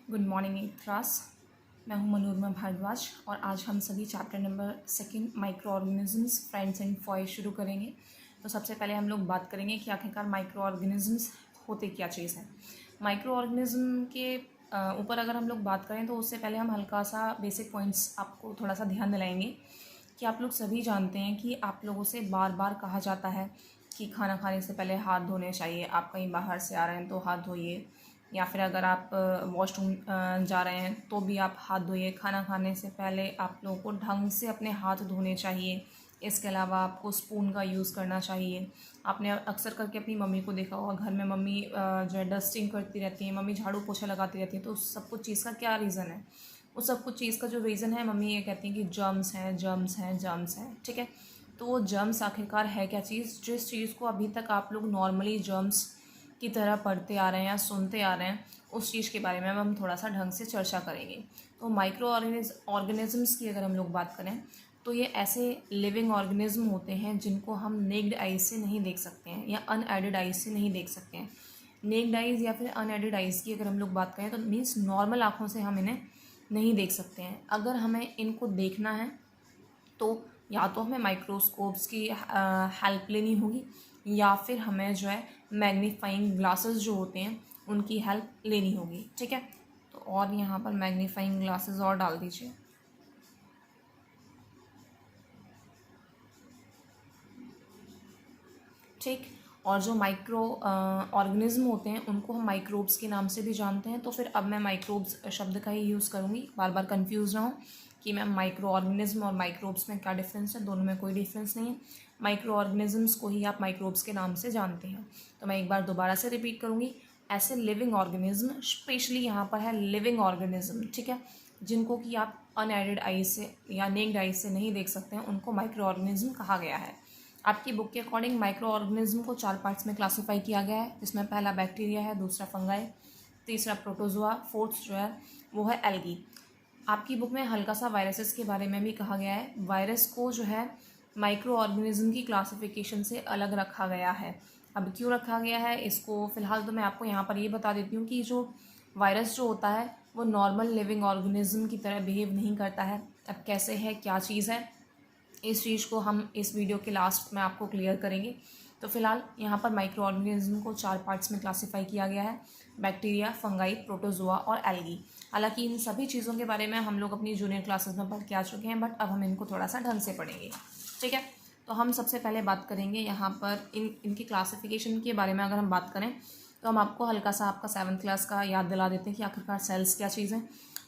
Good morning eight class. मैं हूं मनोरमा भारद्वाज और आज हम सभी chapter number 2 micro organisms friends and Foy शुरू करेंगे। तो सबसे पहले हम लोग बात करेंगे कि आखिरकार माइक्रो ऑर्गेनिजम्स होते क्या चीज़ है। माइक्रो ऑर्गेनिज्म के ऊपर अगर हम लोग बात करें तो उससे पहले हम हल्का सा बेसिक पॉइंट्स आपको थोड़ा सा ध्यान दिलाएंगे कि आप लोग सभी जानते हैं कि आप लोगों से बार बार कहा जाता है कि खाना खाने से पहले हाथ धोने चाहिए। आप कहीं बाहर से आ रहे हैं तो हाथ धोइए, या फिर अगर आप वॉशरूम जा रहे हैं तो भी आप हाथ धोइए। खाना खाने से पहले आप लोगों को ढंग से अपने हाथ धोने चाहिए। इसके अलावा आपको स्पून का यूज़ करना चाहिए। आपने अक्सर करके अपनी मम्मी को देखा होगा, घर में मम्मी जो है डस्टिंग करती रहती हैं, मम्मी झाड़ू पोछा लगाती रहती है। तो उस सब कुछ चीज़ का क्या रीज़न है? उस सब कुछ चीज़ का जो रीज़न है, मम्मी ये कहती हैं कि जर्म्स हैं, जर्म्स हैं, जर्म्स हैं। ठीक है, तो वो जर्म्स आखिरकार है क्या चीज़? जिस चीज़ को अभी तक आप लोग नॉर्मली जर्म्स की तरह पढ़ते आ रहे हैं या सुनते आ रहे हैं, उस चीज़ के बारे में हम थोड़ा सा ढंग से चर्चा करेंगे। तो माइक्रो ऑर्गेनिजम्स की अगर हम लोग बात करें तो ये ऐसे लिविंग ऑर्गेनिज्म होते हैं जिनको हम नेक्ड आइज से नहीं देख सकते हैं या अनएडेड आइज से नहीं देख सकते हैं। नेक्ड आइज या फिर अनएडेड आइज की अगर हम लोग बात करें तो मीन्स नॉर्मल आँखों से हम इन्हें नहीं देख सकते हैं। अगर हमें इनको देखना है तो या तो हमें माइक्रोस्कोप्स की हेल्प लेनी होगी, या फिर हमें जो है मैग्नीफाइंग ग्लासेस जो होते हैं उनकी हेल्प लेनी होगी। ठीक है, तो और यहाँ पर मैग्नीफाइंग ग्लासेस और डाल दीजिए। ठीक, और जो माइक्रो ऑर्गेनिज्म होते हैं उनको हम माइक्रोब्स के नाम से भी जानते हैं। तो फिर अब मैं माइक्रोब्स शब्द का ही यूज़ करूँगी, बार बार कंफ्यूज ना हो कि मैं माइक्रो ऑर्गेनिज्म और माइक्रोब्स में क्या डिफरेंस है। दोनों में कोई डिफरेंस नहीं है। माइक्रो ऑर्गेनिजम्स को ही आप माइक्रोब्स के नाम से जानते हैं। तो मैं एक बार दोबारा से रिपीट करूँगी, ऐसे लिविंग ऑर्गेनिज्म, स्पेशली यहाँ पर है लिविंग ऑर्गेनिज्म, ठीक है, जिनको कि आप अनएडेड आइज से या नेक्ड आइज से नहीं देख सकते हैं, उनको माइक्रो ऑर्गेनिज्म कहा गया है। आपकी बुक के अकॉर्डिंग माइक्रो ऑर्गेनिज्म को 4 पार्ट्स में क्लासीफाई किया गया है, जिसमें पहला बैक्टीरिया है, दूसरा फंगाई, तीसरा प्रोटोजोआ, फोर्थ जो है वो है एल्गी। आपकी बुक में हल्का सा वायरसेस के बारे में भी कहा गया है। वायरस को जो है माइक्रो ऑर्गेनिज्म की क्लासिफिकेशन से अलग रखा गया है। अब क्यों रखा गया है इसको फ़िलहाल तो मैं आपको यहाँ पर ये बता देती हूँ कि जो वायरस जो होता है वो नॉर्मल लिविंग ऑर्गेनिज्म की तरह बिहेव नहीं करता है। अब कैसे है, क्या चीज़ है, इस चीज़ को हम इस वीडियो के लास्ट में आपको क्लियर करेंगे। तो फिलहाल यहाँ पर माइक्रो ऑर्गेनिज्म को 4 पार्ट्स में क्लासीफाई किया गया है, बैक्टीरिया, फंगाई, प्रोटोजोआ और एल्गी। हालांकि इन सभी चीज़ों के बारे में हम लोग अपनी जूनियर क्लासेस में पढ़ के आ चुके हैं, बट अब हम इनको थोड़ा सा ढंग से पढ़ेंगे। ठीक है, तो हम सबसे पहले बात करेंगे यहाँ पर इनकी क्लासिफिकेशन के बारे में। अगर हम बात करें तो हम आपको हल्का सा आपका 7th क्लास का याद दिला देते हैं कि आखिरकार सेल्स क्या चीज़ है।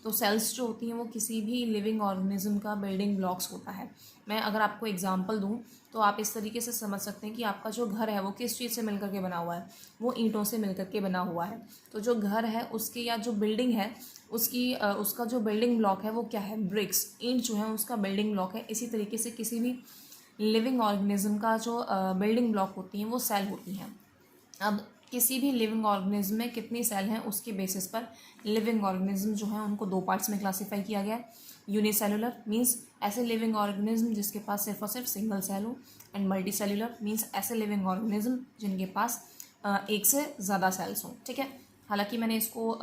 तो सेल्स जो होती हैं वो किसी भी लिविंग ऑर्गेनिज्म का बिल्डिंग ब्लॉक्स होता है। मैं अगर आपको एग्जांपल दूं तो आप इस तरीके से समझ सकते हैं कि आपका जो घर है वो किस चीज़ से मिलकर के बना हुआ है, वो ईंटों से मिलकर के बना हुआ है। तो जो घर है उसकी या जो बिल्डिंग है उसकी उसका जो बिल्डिंग ब्लॉक है वो क्या है, ब्रिक्स, ईंट जो है उसका बिल्डिंग ब्लॉक है। इसी तरीके से किसी भी लिविंग ऑर्गेनिज्म का जो बिल्डिंग ब्लॉक होती हैं वो सेल होती हैं। अब किसी भी लिविंग ऑर्गेनिज्म में कितनी सेल हैं उसके बेसिस पर लिविंग ऑर्गेनिज्म जो है उनको 2 पार्ट्स में क्लासीफाई किया गया है। यूनिसेलुलर मींस ऐसे लिविंग ऑर्गेनिज्म जिसके पास सिर्फ और सिर्फ सिंगल सेल हो, एंड मल्टी सेलुलर मींस ऐसे लिविंग ऑर्गेनिज्म जिनके पास एक से ज़्यादा सेल्स हों। ठीक है, हालांकि मैंने इसको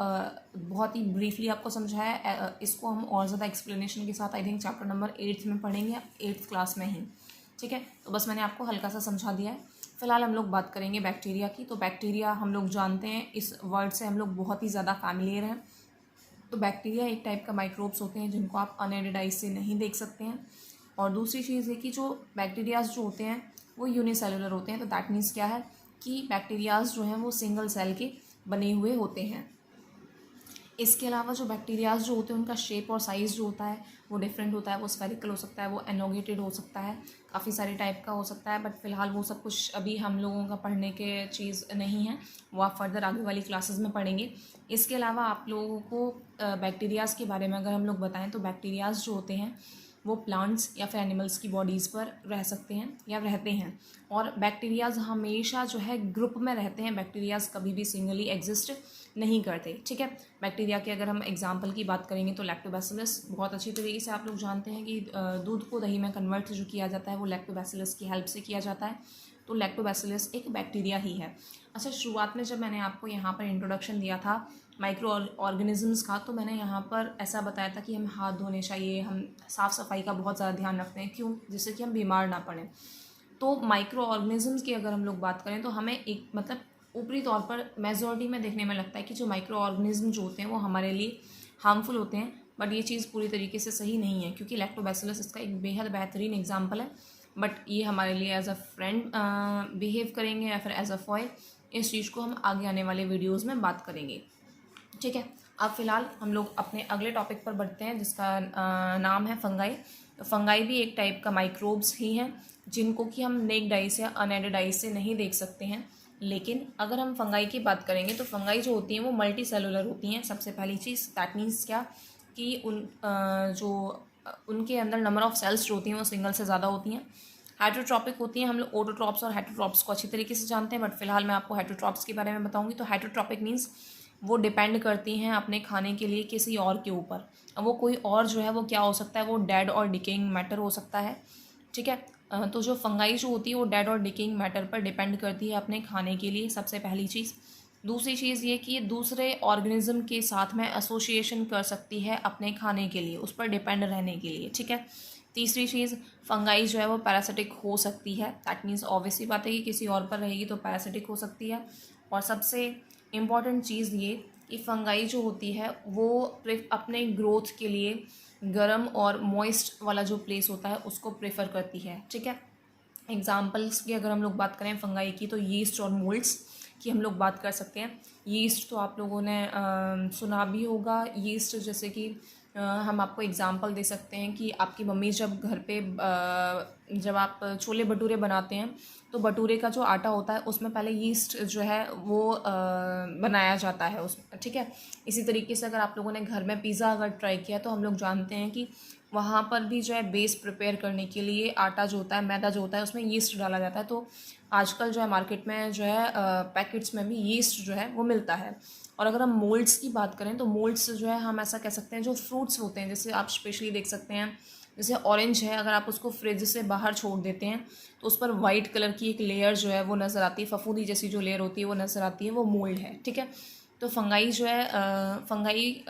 बहुत ही ब्रीफली आपको समझाया है। इसको हम और ज़्यादा एक्सप्लेनेशन के साथ आई थिंक चैप्टर नंबर 8 में पढ़ेंगे, 8th क्लास में ही। ठीक है, तो बस मैंने आपको हल्का सा समझा दिया है। फिलहाल हम लोग बात करेंगे बैक्टीरिया की। तो बैक्टीरिया हम लोग जानते हैं, इस वर्ड से हम लोग बहुत ही ज़्यादा फैमिलियर हैं। तो बैक्टीरिया एक टाइप का माइक्रोब्स होते हैं जिनको आप अनएडेड आइज से नहीं देख सकते हैं। और दूसरी चीज़ है कि जो बैक्टीरियाज जो होते हैं वो यूनिसेलुलर होते हैं। तो दैट मीन्स क्या है कि बैक्टीरियाज जो हैं वो सिंगल सेल के बने हुए होते हैं। इसके अलावा जो बैक्टीरियाज जो होते हैं उनका शेप और साइज़ जो होता है वो डिफरेंट होता है। वो स्फेरिकल हो सकता है, वो एनोगेटेड हो सकता है, काफ़ी सारे टाइप का हो सकता है। बट फिलहाल वो सब कुछ अभी हम लोगों का पढ़ने के चीज़ नहीं है, वो आप फर्दर आगे वाली क्लासेस में पढ़ेंगे। इसके अलावा आप लोगों को बैक्टीरियाज़ के बारे में अगर हम लोग बताएं तो बैक्टीरियाज़ जो होते हैं वो प्लांट्स या फिर एनिमल्स की बॉडीज़ पर रह सकते हैं या रहते हैं। और बैक्टीरियाज़ हमेशा जो है ग्रुप में रहते हैं, बैक्टीरियाज़ कभी भी सिंगली एग्जिस्ट नहीं करते। ठीक है, बैक्टीरिया के अगर हम एग्जांपल की बात करेंगे तो लैक्टोबैसिलस, बहुत अच्छी तरीके से आप लोग जानते हैं कि दूध को दही में कन्वर्ट जो किया जाता है वो लैक्टोबैसिलस की हेल्प से किया जाता है। तो लैक्टोबैसिलस एक बैक्टीरिया ही है। अच्छा, शुरुआत में जब मैंने आपको यहाँ पर इंट्रोडक्शन दिया था माइक्रो ऑर्गेनिजम्स का, तो मैंने यहाँ पर ऐसा बताया था कि हम हाथ धोने चाहिए, हम साफ़ सफाई का बहुत ज़्यादा ध्यान रखते हैं, क्यों, जिससे कि हम बीमार ना पड़ें। तो माइक्रो ऑर्गेनिजम्स की अगर हम लोग बात करें तो हमें एक मतलब ऊपरी तौर पर मेजॉरिटी में देखने में लगता है कि जो माइक्रो ऑर्गेनिज्म जो होते हैं वो हमारे लिए हार्मफुल होते हैं, बट ये चीज़ पूरी तरीके से सही नहीं है, क्योंकि लैक्टोबैसिलस इसका एक बेहद बेहतरीन एग्जाम्पल है, बट ये हमारे लिए एज अ फ्रेंड बिहेव करेंगे या फिर एज अ फॉय, इस चीज़ को हम आगे आने वाले वीडियोज़ में बात करेंगे। ठीक है, अब फिलहाल हम लोग अपने अगले टॉपिक पर बढ़ते हैं, जिसका नाम है फंगाई। तो फंगाई भी एक टाइप का माइक्रोब्स ही हैं, जिनको कि हम नेक्ड आई से या अनएडेड आई से नहीं देख सकते हैं। लेकिन अगर हम फंगाई की बात करेंगे तो फंगाई जो होती हैं वो मल्टी सेलुलर होती हैं। सबसे पहली चीज़ दैट मीन्स क्या कि उनके अंदर नंबर ऑफ़ सेल्स जो होती हैं वो सिंगल से ज़्यादा होती हैं। हाइड्रोट्रॉपिक होती हैं। हम लोग ऑटोट्रॉप्स और हेटरोट्रॉप्स को अच्छी तरीके से जानते हैं, बट फिलहाल मैं आपको हेटरोट्रॉप्स के बारे में बताऊंगी। तो हाइड्रोट्रॉपिक मीन्स वो डिपेंड करती हैं अपने खाने के लिए किसी और के ऊपर। अब वो कोई और जो है वो क्या हो सकता है, वो डेड और डिकेइंग मैटर हो सकता है। ठीक है, तो जो फंगाई जो होती है वो डेड और डिकेइंग मैटर पर डिपेंड करती है अपने खाने के लिए, सबसे पहली चीज़। दूसरी चीज़ ये कि ये दूसरे ऑर्गेनिज्म के साथ में एसोसिएशन कर सकती है अपने खाने के लिए, उस पर डिपेंड रहने के लिए। ठीक है, तीसरी चीज़ फंगाई जो है वो पैरासिटिक हो सकती है। दैट मीन्स ऑब्वियसली बात है कि किसी और पर रहेगी तो पैरासिटिक हो सकती है। और सबसे इम्पॉर्टेंट चीज़ ये कि फंगाई जो होती है वो अपने ग्रोथ के लिए गर्म और मॉइस्ट वाला जो प्लेस होता है उसको प्रेफर करती है। ठीक है, एग्जाम्पल्स की अगर हम लोग बात करें फंगाई की, तो यीस्ट और मोल्ड्स की हम लोग बात कर सकते हैं। यीस्ट तो आप लोगों ने सुना भी होगा। यीस्ट जैसे कि हम आपको एग्जांपल दे सकते हैं कि आपकी मम्मी जब घर पे जब आप छोले भटूरे बनाते हैं तो भटूरे का जो आटा होता है उसमें पहले यीस्ट जो है वो बनाया जाता है उसमें। ठीक है, इसी तरीके से अगर आप लोगों ने घर में पिज़्ज़ा अगर ट्राई किया तो हम लोग जानते हैं कि वहाँ पर भी जो है बेस प्रिपेयर करने के लिए आटा जो होता है, मैदा जो होता है, उसमें यीस्ट डाला जाता है। तो आजकल जो है मार्केट में जो है पैकेट्स में भी यीस्ट जो है वो मिलता है। और अगर हम मोल्ड्स की बात करें तो मोल्ड्स जो है हम ऐसा कह सकते हैं जो फ्रूट्स होते हैं, जैसे आप स्पेशली देख सकते हैं जैसे ऑरेंज है, अगर आप उसको फ्रिज से बाहर छोड़ देते हैं तो उस पर वाइट कलर की एक लेयर जो है वो नज़र आती है, फफूंदी जैसी जो लेयर होती है वो नज़र आती है, वो मोल्ड है। ठीक है, तो फंगाई जो है फंगाई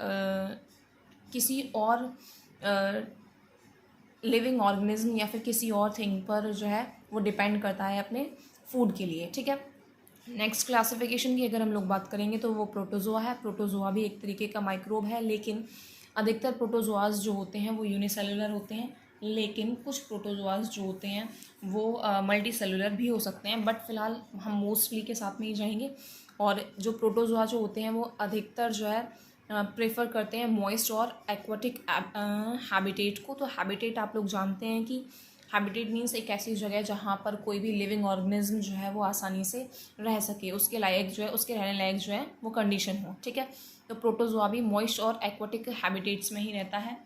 किसी और लिविंग ऑर्गेनिज्म या फिर किसी और थिंग पर जो है वो डिपेंड करता है अपने फूड के लिए। ठीक है, नेक्स्ट क्लासिफिकेशन की अगर हम लोग बात करेंगे तो वो प्रोटोजोआ है। प्रोटोजोआ भी एक तरीके का माइक्रोब है, लेकिन अधिकतर प्रोटोजोआज जो होते हैं वो यूनिसेलुलर होते हैं, लेकिन कुछ प्रोटोजोआज जो होते हैं वो मल्टी सेलुलर भी हो सकते हैं, बट फिलहाल हम मोस्टली के साथ में ही जाएंगे। और जो प्रोटोजोआ जो होते हैं वो अधिकतर जो है प्रेफर करते हैं मॉइस्ट और एक्वाटिक हैबिटेट को। तो हैबिटेट आप लोग जानते हैं कि हैबिटेट मीन्स एक ऐसी जगह जहाँ पर कोई भी लिविंग ऑर्गेनिज्म जो है वो आसानी से रह सके, उसके लायक जो है, उसके रहने लायक जो है वो कंडीशन हो। ठीक है, तो प्रोटोजोआ भी मॉइस्ट और एक्वाटिक हैबिटेट्स में ही रहता है।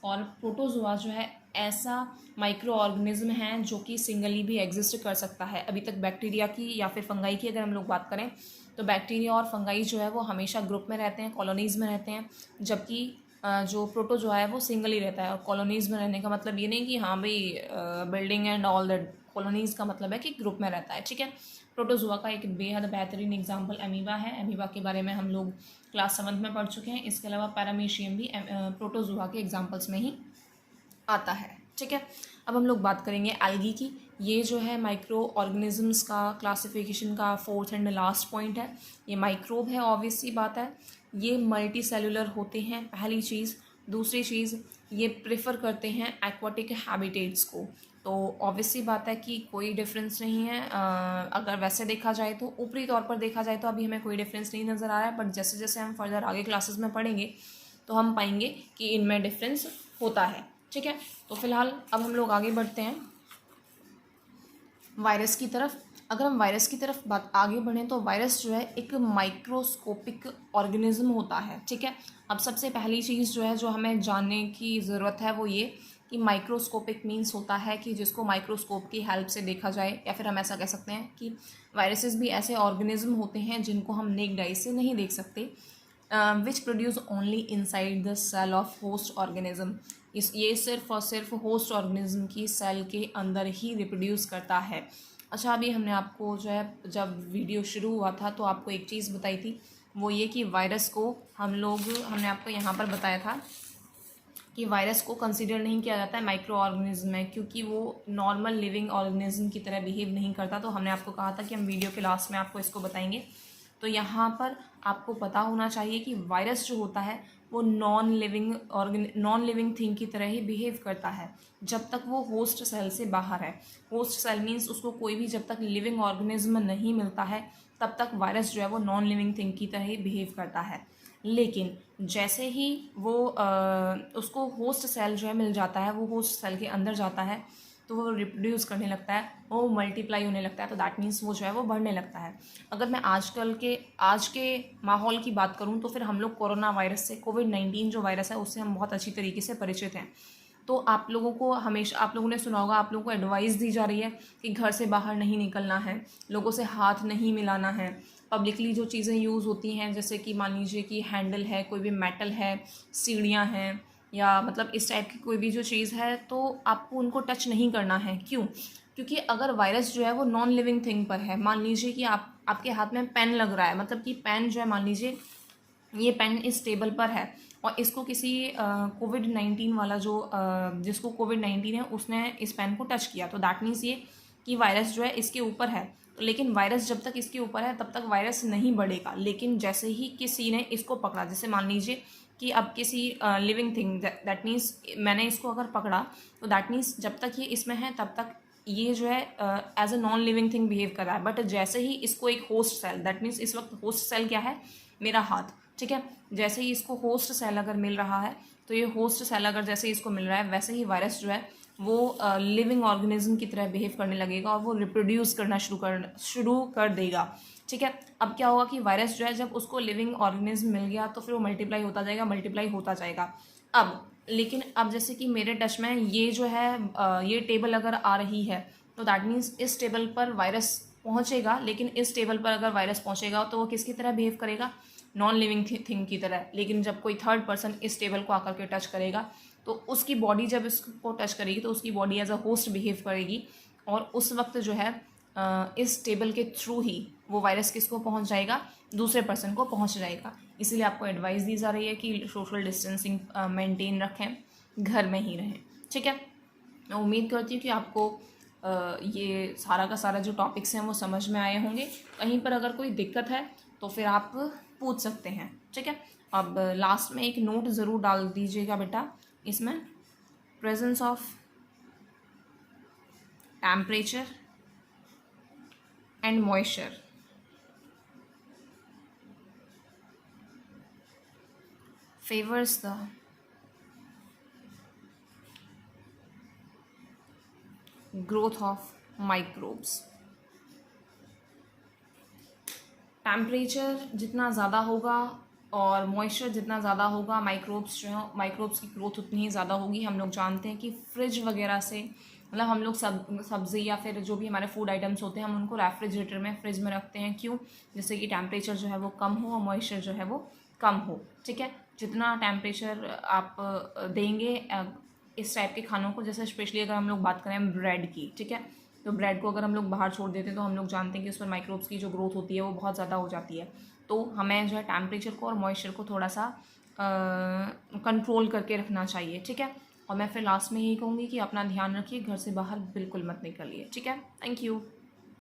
और प्रोटोजोआ जो है ऐसा माइक्रो ऑर्गेनिज्म है जो कि सिंगली भी एग्जिस्ट कर सकता है। अभी तक बैक्टीरिया की या फिर फंगाई की अगर हम लोग बात करें तो बैक्टीरिया और फंगाई जो है वो हमेशा ग्रुप में रहते हैं, कॉलोनीज़ में रहते हैं, जबकि जो प्रोटोजोआ है वो सिंगल ही रहता है। और कॉलोनीज़ में रहने का मतलब ये नहीं कि हाँ भाई building and all that, colonies का मतलब है कि ग्रुप में रहता है। ठीक है, प्रोटोजोआ का एक बेहद बेहतरीन एग्जाम्पल अमीबा है। अमीबा के बारे में हम लोग क्लास 7 में पढ़ चुके हैं। इसके अलावा पैरामीशियम भी प्रोटोजोआ के एग्जाम्पल्स में ही आता है। ठीक है, अब हम लोग बात करेंगे एल्गी की। ये जो है माइक्रो ऑर्गेनिजम्स का क्लासिफिकेशन का फोर्थ एंड लास्ट पॉइंट है। ये माइक्रोब है, ऑब्वियस सी बात है। ये मल्टी सेलुलर होते हैं, पहली चीज़। दूसरी चीज़, ये प्रेफर करते हैं एक्वाटिक हैबिटेट्स को। तो ऑब्वियस सी बात है कि कोई डिफरेंस नहीं है। अगर वैसे देखा जाए तो ऊपरी तौर पर देखा जाए तो अभी हमें कोई डिफरेंस नहीं नज़र आ रहा है, बट जैसे जैसे हम फर्दर आगे क्लासेस में पढ़ेंगे तो हम पाएंगे कि इनमें डिफरेंस होता है। ठीक है, तो फिलहाल अब हम लोग आगे बढ़ते हैं वायरस की तरफ। अगर हम वायरस की तरफ बात आगे बढ़ें तो वायरस जो है एक माइक्रोस्कोपिक ऑर्गेनिज्म होता है। ठीक है, अब सबसे पहली चीज़ जो है जो हमें जानने की ज़रूरत है वो ये कि माइक्रोस्कोपिक मीन्स होता है कि जिसको माइक्रोस्कोप की हेल्प से देखा जाए, या फिर हम ऐसा कह सकते हैं कि वायरसेस भी ऐसे ऑर्गेनिज्म होते हैं जिनको हम नेक्ड आई से नहीं देख सकते, which produce only inside the cell of host organism. ये सिर्फ और सिर्फ होस्ट ऑर्गेनिज्म की सेल के अंदर ही रिप्रोड्यूस करता है। अच्छा, अभी हमने आपको जो है जब वीडियो शुरू हुआ था तो आपको एक चीज़ बताई थी, वो ये कि वायरस को हमने आपको यहाँ पर बताया था कि वायरस को कंसीडर नहीं किया जाता है माइक्रो ऑर्गेनिज्म में, क्योंकि वो नॉर्मल लिविंग ऑर्गेनिज्म की तरह बिहेव नहीं करता। तो हमने आपको कहा था कि हम वीडियो के लास्ट में आपको इसको बताएंगे। तो यहाँ पर आपको पता होना चाहिए कि वायरस जो होता है वो नॉन लिविंग थिंग की तरह ही बिहेव करता है जब तक वो होस्ट सेल से बाहर है। होस्ट सेल मीन्स उसको कोई भी जब तक लिविंग ऑर्गेनिज्म नहीं मिलता है तब तक वायरस जो है वो नॉन लिविंग थिंग की तरह ही बिहेव करता है। लेकिन जैसे ही वो उसको होस्ट सेल जो है मिल जाता है, वो होस्ट सेल के अंदर जाता है तो वो रिप्रोड्यूस करने लगता है, वो मल्टीप्लाई होने लगता है। तो दैट मीन्स वो जो है वो बढ़ने लगता है। अगर मैं आज के माहौल की बात करूं तो फिर हम लोग कोरोना वायरस से, कोविड-19 जो वायरस है उससे हम बहुत अच्छी तरीके से परिचित हैं। तो आप लोगों को हमेशा, आप लोगों ने सुना होगा, आप लोगों को एडवाइस दी जा रही है कि घर से बाहर नहीं निकलना है, लोगों से हाथ नहीं मिलाना है, पब्लिकली जो चीज़ें यूज़ होती हैं जैसे कि मान लीजिए कि हैंडल है, कोई भी मेटल है, सीढ़ियाँ हैं, या मतलब इस टाइप की कोई भी जो चीज़ है तो आपको उनको टच नहीं करना है। क्यों? क्योंकि अगर वायरस जो है वो नॉन लिविंग थिंग पर है, मान लीजिए कि आपके हाथ में पेन लग रहा है, मतलब कि पेन जो है, मान लीजिए ये पेन इस टेबल पर है और इसको किसी कोविड-19 वाला जिसको कोविड-19 है उसने इस पेन को टच किया, तो दैट मीन्स ये कि वायरस जो है इसके ऊपर है। लेकिन वायरस जब तक इसके ऊपर है तब तक वायरस नहीं बढ़ेगा। लेकिन जैसे ही किसी ने इसको पकड़ा, जैसे मान लीजिए कि अब किसी लिविंग थिंग, दैट मीन्स मैंने इसको अगर पकड़ा तो दैट मीन्स जब तक ये इसमें है तब तक ये जो है as a non living thing behave कर रहा है। बट जैसे ही इसको एक होस्ट सेल, दैट मीन्स इस वक्त होस्ट सेल क्या है? मेरा हाथ, ठीक है। जैसे ही इसको होस्ट सेल अगर मिल रहा है तो ये होस्ट सेल अगर जैसे ही इसको मिल रहा है वैसे ही वायरस जो है वो लिविंग ऑर्गेनिज्म की तरह बिहेव करने लगेगा और वो रिप्रोड्यूस करना शुरू कर देगा, ठीक है। अब क्या होगा कि वायरस जो है जब उसको लिविंग ऑर्गेनिज्म मिल गया तो फिर वो मल्टीप्लाई होता जाएगा। अब लेकिन अब जैसे कि मेरे टच में ये जो है ये टेबल अगर आ रही है तो दैट मीन्स इस टेबल पर वायरस पहुंचेगा। लेकिन इस टेबल पर अगर वायरस पहुंचेगा तो वो किसकी तरह बिहेव करेगा? नॉन लिविंग थिंग की तरह। लेकिन जब कोई थर्ड पर्सन इस टेबल को आकर के टच करेगा तो उसकी बॉडी जब इसको टच करेगी तो उसकी body as a host behave करेगी और उस वक्त जो है इस टेबल के थ्रू ही वो वायरस किसको पहुंच जाएगा? दूसरे पर्सन को पहुंच जाएगा। इसीलिए आपको एडवाइस दी जा रही है कि सोशल डिस्टेंसिंग मेंटेन रखें, घर में ही रहें, ठीक है। मैं उम्मीद करती हूँ कि आपको ये सारा का सारा जो टॉपिक्स हैं वो समझ में आए होंगे। कहीं पर अगर कोई दिक्कत है तो फिर आप पूछ सकते हैं, ठीक है। अब लास्ट में एक नोट ज़रूर डाल दीजिएगा बेटा इसमें, presence of temperature and moisture favors the growth of microbes। Temperature जितना ज़्यादा होगा और मॉइस्चर जितना ज़्यादा होगा, माइक्रोब्स की ग्रोथ उतनी ही ज़्यादा होगी। हम लोग जानते हैं कि फ्रिज वगैरह से, मतलब हम लोग सब्ज़ी या फिर जो भी हमारे फूड आइटम्स होते हैं हम उनको रेफ्रिजरेटर में, फ्रिज में रखते हैं। क्यों? जिससे कि टेम्परेचर जो है वो कम हो और मॉइस्चर जो है वो कम हो, ठीक है। जितना टेम्परेचर आप देंगे इस टाइप के खानों को, जैसे स्पेशली अगर हम लोग बात करें ब्रेड की, ठीक है, तो ब्रेड को अगर हम लोग बाहर छोड़ देते हैं तो हम लोग जानते हैं कि उस पर माइक्रोब्स की जो ग्रोथ होती है वो बहुत ज़्यादा हो जाती है। तो हमें जो है टेम्परेचर को और मॉइस्चर को थोड़ा सा कंट्रोल करके रखना चाहिए, ठीक है। और मैं फिर लास्ट में यही कहूँगी कि अपना ध्यान रखिए, घर से बाहर बिल्कुल मत निकलिए, ठीक है। Thank you.